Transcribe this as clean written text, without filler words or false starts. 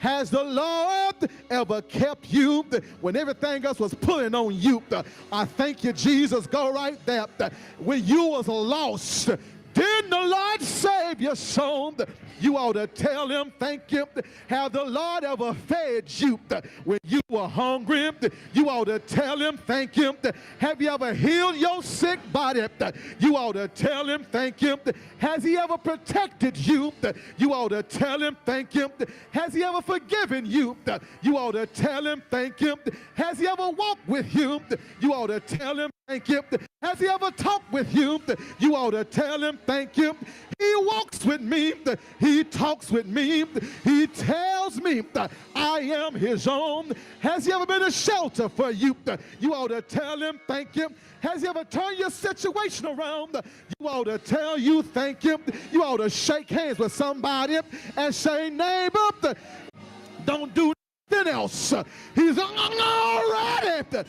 Has the Lord ever kept you when everything else was pulling on you? I thank you, Jesus. Go right there. When you was lost, didn't the Lord save your soul? You ought to tell him thank you. Have the Lord ever fed you when you were hungry? You ought to tell him thank you. Have you ever healed your sick body? You ought to tell him thank you. Has he ever protected you? You ought to tell him thank you. Has he ever forgiven you? You ought to tell him thank you. Has he ever walked with you? You ought to tell him thank you. Has he ever talked with you? You ought to tell him thank you. He walks with me. He talks with me. He tells me that I am his own. Has he ever been a shelter for you? You ought to tell him thank you. Has he ever turned your situation around? You ought to tell you thank you. You ought to shake hands with somebody and say, neighbor, don't do nothing else. He's already